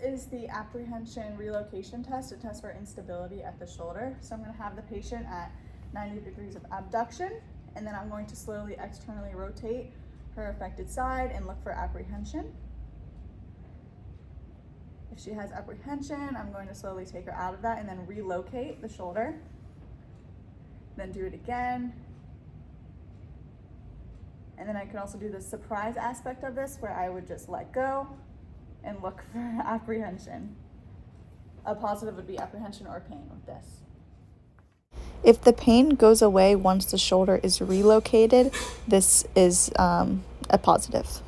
is the apprehension relocation test, a test for instability at the shoulder. So I'm going to have the patient at 90 degrees of abduction, and then I'm going to slowly externally rotate her affected side and look for apprehension. If she has apprehension, I'm going to slowly take her out of that and then relocate the shoulder. Then do it again. And then I can also do the surprise aspect of this where I would just let go and look for apprehension. A positive would be apprehension or pain with this. If the pain goes away once the shoulder is relocated, this is a positive.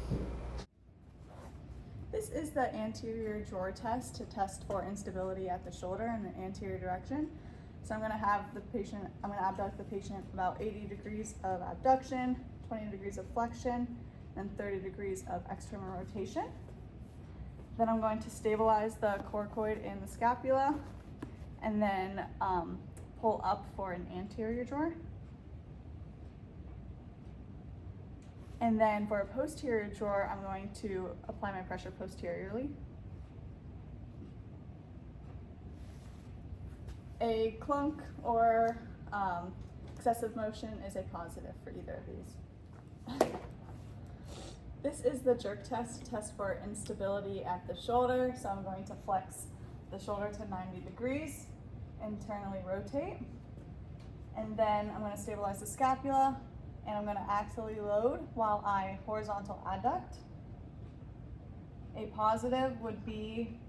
This is the anterior drawer test to test for instability at the shoulder in the anterior direction. So I'm going to abduct the patient about 80 degrees of abduction, 20 degrees of flexion, and 30 degrees of external rotation. Then I'm going to stabilize the coracoid and the scapula, and then pull up for an anterior drawer. And then for a posterior drawer, I'm going to apply my pressure posteriorly. A clunk or excessive motion is a positive for either of these. This is the jerk test to test for instability at the shoulder. So I'm going to flex the shoulder to 90 degrees, internally rotate, and then I'm going to stabilize the scapula, and I'm going to axially load while I horizontal adduct. A positive would be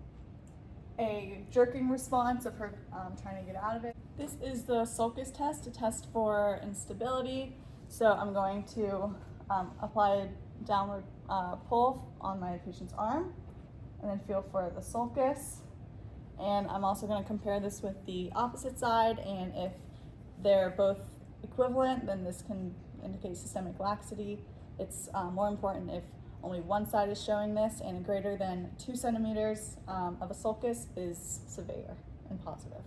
a jerking response of her trying to get out of it. This is the sulcus test to test for instability. So I'm going to apply a downward pull on my patient's arm and then feel for the sulcus. And I'm also going to compare this with the opposite side, and if they're both equivalent, then this can indicate systemic laxity. It's more important if only one side is showing this, and greater than 2 centimeters of a sulcus is severe and positive.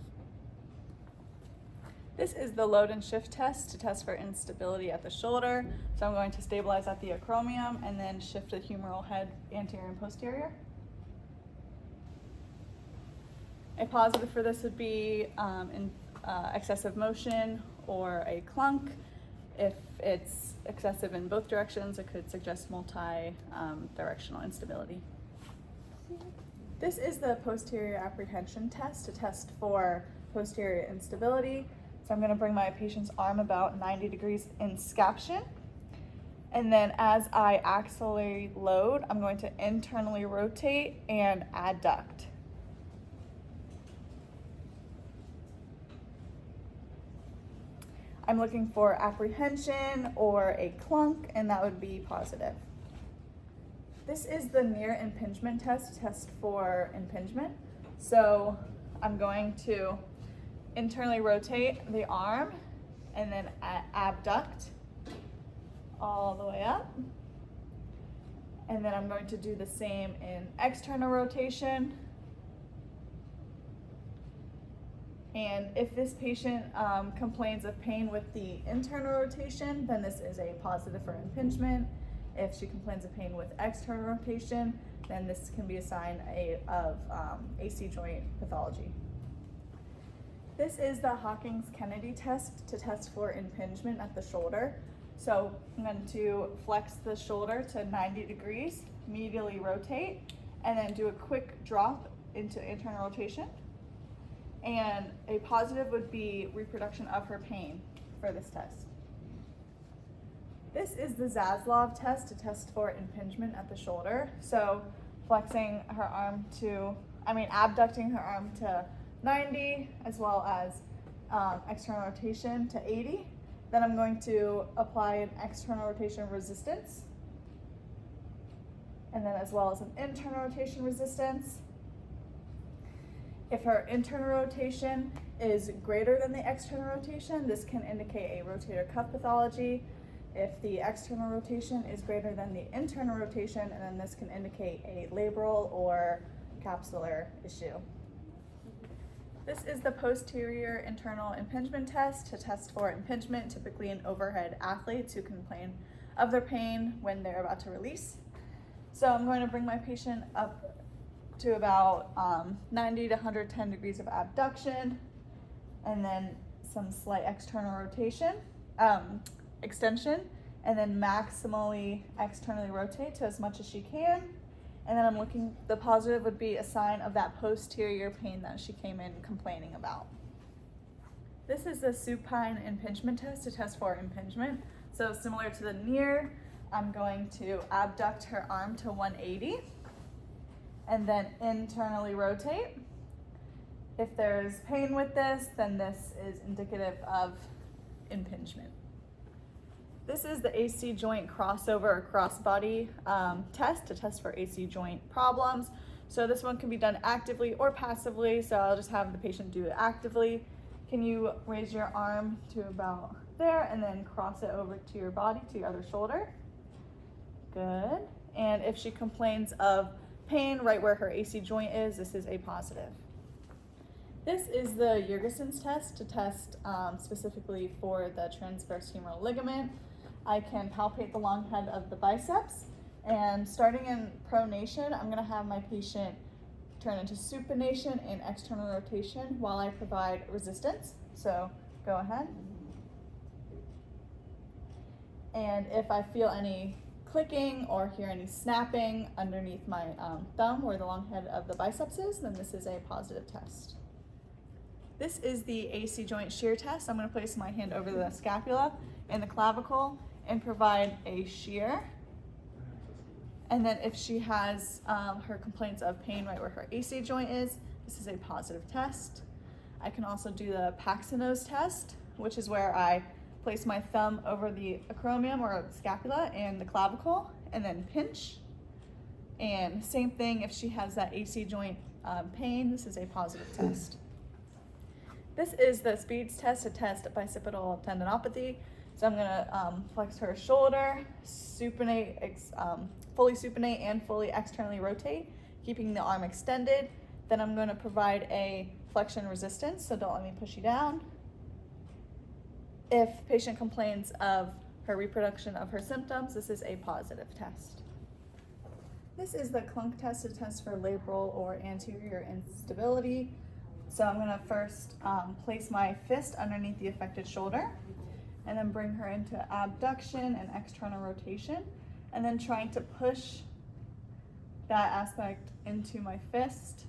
This is the load and shift test to test for instability at the shoulder. So I'm going to stabilize at the acromion and then shift the humeral head anterior and posterior. A positive for this would be excessive motion or a clunk. If it's excessive in both directions, it could suggest multi-directional instability. This is the posterior apprehension test to test for posterior instability. So I'm going to bring my patient's arm about 90 degrees in scaption. And then as I axially load, I'm going to internally rotate and adduct. I'm looking for apprehension or a clunk, and that would be positive. This is the near impingement test to test for impingement. So I'm going to internally rotate the arm and then abduct all the way up. And then I'm going to do the same in external rotation. And if this patient complains of pain with the internal rotation, then this is a positive for impingement. If she complains of pain with external rotation, then this can be a sign of AC joint pathology. This is the Hawkins-Kennedy test to test for impingement at the shoulder. So I'm going to flex the shoulder to 90 degrees, medially rotate, and then do a quick drop into internal rotation. And a positive would be reproduction of her pain for this test. This is the Zaslov test to test for impingement at the shoulder. So flexing her arm abducting her arm to 90, as well as external rotation to 80. Then I'm going to apply an external rotation resistance, and then as well as an internal rotation resistance. If her internal rotation is greater than the external rotation, this can indicate a rotator cuff pathology. If the external rotation is greater than the internal rotation, and then this can indicate a labral or capsular issue. This is the posterior internal impingement test to test for impingement, typically in overhead athletes who complain of their pain when they're about to release. So I'm going to bring my patient up to about 90 to 110 degrees of abduction, and then some slight external rotation, extension, and then maximally externally rotate to as much as she can. And then I'm looking, the positive would be a sign of that posterior pain that she came in complaining about. This is the supine impingement test to test for impingement. So similar to the near, I'm going to abduct her arm to 180 and then internally rotate. If there's pain with this, then this is indicative of impingement. This is the AC joint crossover or crossbody test to test for AC joint problems. So this one can be done actively or passively. So I'll just have the patient do it actively. Can you raise your arm to about there and then cross it over to your body, to your other shoulder? Good. And if she complains of pain right where her AC joint is, this is a positive. This is the Yergason's test to test specifically for the transverse humeral ligament. I can palpate the long head of the biceps, and starting in pronation, I'm gonna have my patient turn into supination and external rotation while I provide resistance. So go ahead. And if I feel any clicking or hear any snapping underneath my thumb where the long head of the biceps is, then this is a positive test. This is the AC joint shear test. I'm going to place my hand over the scapula and the clavicle and provide a shear. And then if she has her complaints of pain right where her AC joint is, this is a positive test. I can also do the Paxonose test, which is where I place my thumb over the acromion or scapula and the clavicle and then pinch. And same thing if she has that AC joint pain, this is a positive test. This is the Speeds test to test bicipital tendinopathy. So I'm gonna flex her shoulder, supinate, fully supinate and fully externally rotate, keeping the arm extended. Then I'm gonna provide a flexion resistance, so don't let me push you down. If patient complains of her reproduction of her symptoms, this is a positive test. This is the Clunk test to test for labral or anterior instability. So I'm gonna first place my fist underneath the affected shoulder and then bring her into abduction and external rotation, and then trying to push that aspect into my fist.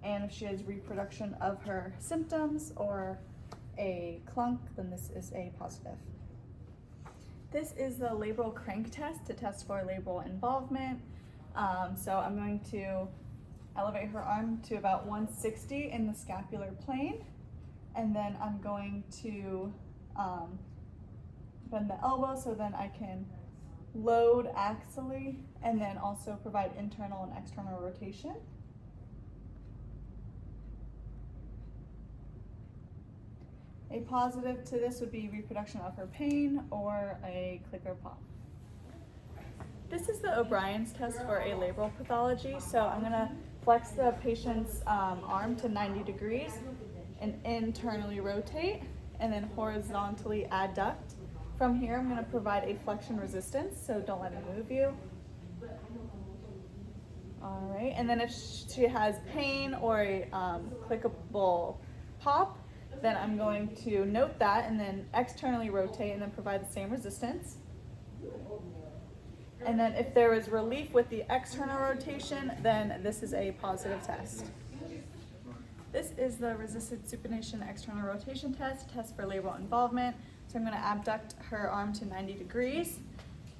And if she has reproduction of her symptoms or a clunk, then this is a positive. This is the labral crank test to test for labral involvement. So I'm going to elevate her arm to about 160 in the scapular plane, and then I'm going to bend the elbow so then I can load axially and then also provide internal and external rotation. A positive to this would be reproduction of her pain or a click or pop. This is the O'Brien's test for a labral pathology. So I'm gonna flex the patient's arm to 90 degrees and internally rotate and then horizontally adduct. From here, I'm gonna provide a flexion resistance, so don't let it move you. All right, and then if she has pain or a clickable pop, then I'm going to note that and then externally rotate and then provide the same resistance. And then if there is relief with the external rotation, then this is a positive test. This is the resisted supination external rotation test for labral involvement. So I'm gonna abduct her arm to 90 degrees,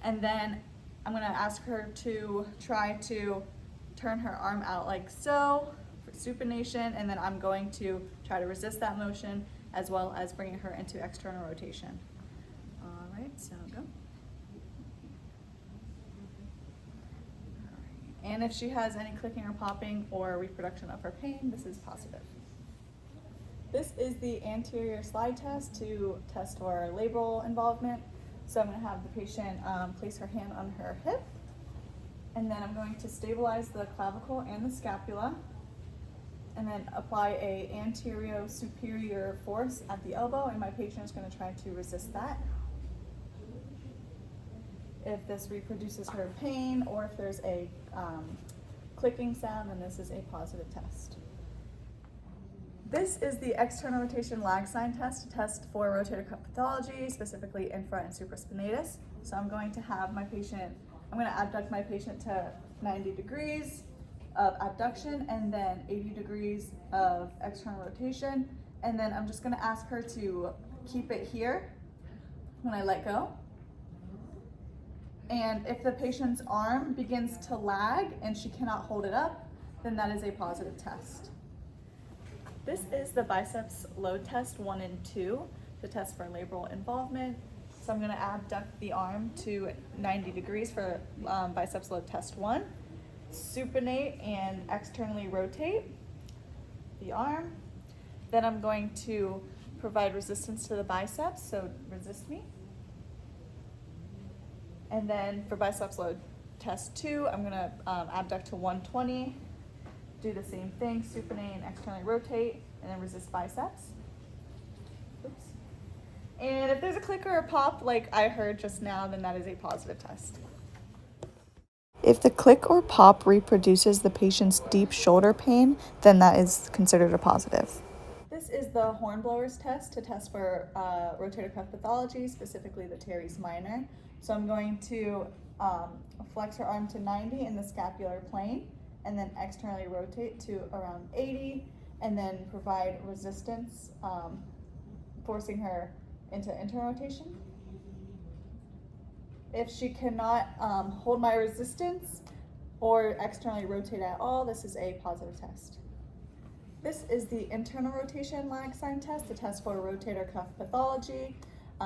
and then I'm gonna ask her to try to turn her arm out like so for supination, and then I'm going to try to resist that motion as well as bringing her into external rotation. All right, so go. And if she has any clicking or popping or reproduction of her pain, this is positive. This is the anterior slide test to test for labral involvement. So I'm going to have the patient place her hand on her hip, and then I'm going to stabilize the clavicle and the scapula, and then apply a anterior superior force at the elbow, and my patient is going to try to resist that. If this reproduces her pain or if there's a clicking sound, then this is a positive test. This is the external rotation lag sign test, a test for rotator cuff pathology, specifically infra and supraspinatus. So I'm going to abduct my patient to 90 degrees of abduction and then 80 degrees of external rotation. And then I'm just gonna ask her to keep it here when I let go. And if the patient's arm begins to lag and she cannot hold it up, then that is a positive test. This is the biceps load test 1 and 2, the test for labral involvement. So I'm gonna abduct the arm to 90 degrees for biceps load test 1, supinate and externally rotate the arm. Then I'm going to provide resistance to the biceps, so resist me. And then for biceps load test 2, I'm gonna abduct to 120, do the same thing, supinate and externally rotate, and then resist biceps. Oops. And if there's a click or a pop like I heard just now, then that is a positive test. If the click or pop reproduces the patient's deep shoulder pain, then that is considered a positive. This is the Hornblower's test to test for rotator cuff pathology, specifically the teres minor. So I'm going to flex her arm to 90 in the scapular plane, and then externally rotate to around 80, and then provide resistance, forcing her into internal rotation. If she cannot hold my resistance or externally rotate at all, this is a positive test. This is the internal rotation lag sign test, a test for rotator cuff pathology,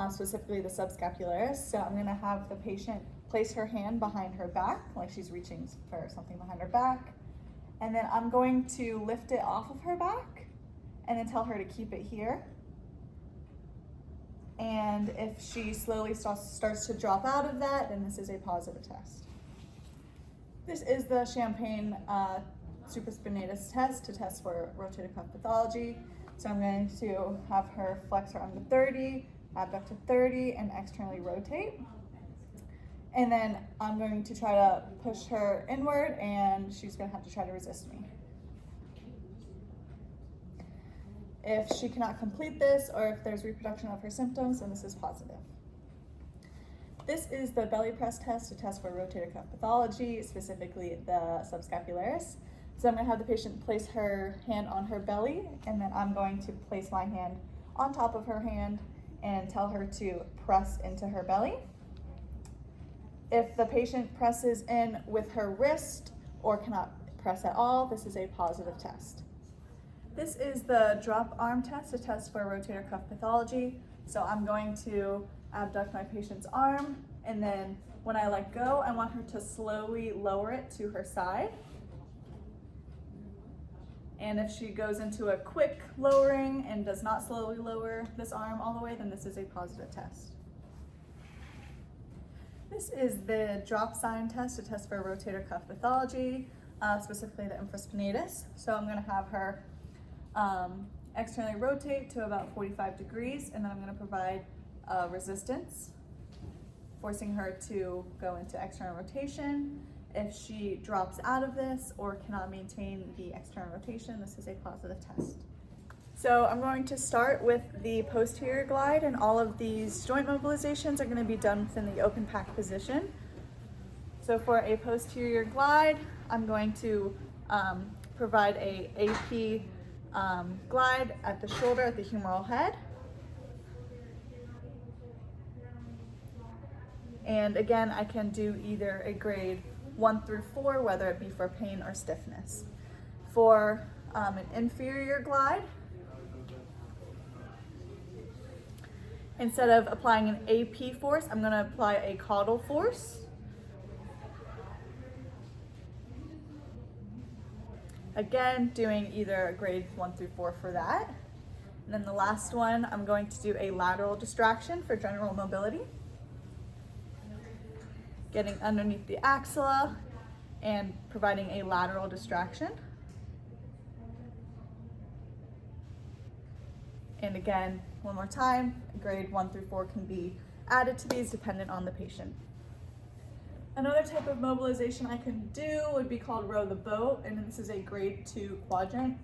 specifically the subscapularis. So I'm gonna have the patient place her hand behind her back, like she's reaching for something behind her back. And then I'm going to lift it off of her back and then tell her to keep it here. And if she slowly starts to drop out of that, then this is a positive test. This is the Champagne supraspinatus test to test for rotator cuff pathology. So I'm going to have her flex her arm to 30, abduct to 30, and externally rotate. And then I'm going to try to push her inward, and she's going to have to try to resist me. If she cannot complete this, or if there's reproduction of her symptoms, then this is positive. This is the belly press test to test for rotator cuff pathology, specifically the subscapularis. So I'm going to have the patient place her hand on her belly, and then I'm going to place my hand on top of her hand and tell her to press into her belly. If the patient presses in with her wrist or cannot press at all, this is a positive test. This is the drop arm test, a test for rotator cuff pathology. So I'm going to abduct my patient's arm, and then when I let go, I want her to slowly lower it to her side. And if she goes into a quick lowering and does not slowly lower this arm all the way, then this is a positive test. This is the drop sign test, a test for rotator cuff pathology, specifically the infraspinatus. So I'm going to have her externally rotate to about 45 degrees, and then I'm going to provide resistance, forcing her to go into external rotation. If she drops out of this or cannot maintain the external rotation, this is a positive test. So I'm going to start with the posterior glide, and all of these joint mobilizations are going to be done within the open pack position. So for a posterior glide, I'm going to provide a AP glide at the shoulder, at the humeral head. And again, I can do either a grade 1 through 4, whether it be for pain or stiffness. For an inferior glide, instead of applying an AP force, I'm going to apply a caudal force. Again, doing either a grade 1 through 4 for that. And then the last one, I'm going to do a lateral distraction for general mobility. Getting underneath the axilla and providing a lateral distraction. And again, one more time, grade 1 through 4 can be added to these dependent on the patient. Another type of mobilization I can do would be called row the boat, and this is a grade 2 quadrant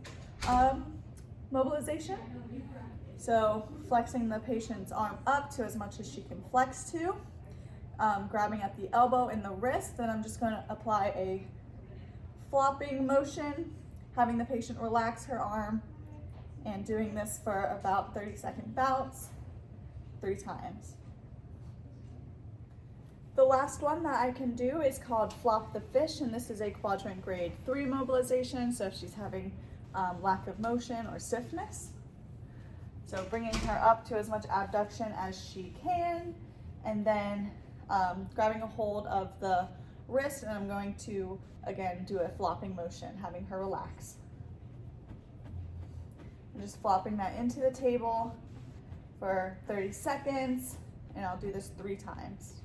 mobilization. So flexing the patient's arm up to as much as she can flex to, grabbing at the elbow and the wrist, then I'm just going to apply a flopping motion, having the patient relax her arm, and doing this for about 30-second bouts, 3 times. The last one that I can do is called flop the fish, and this is a quadrant grade 3 mobilization, so if she's having lack of motion or stiffness. So bringing her up to as much abduction as she can, and then grabbing a hold of the wrist, and I'm going to, again, do a flopping motion, having her relax. I'm just flopping that into the table for 30 seconds, and I'll do this 3 times.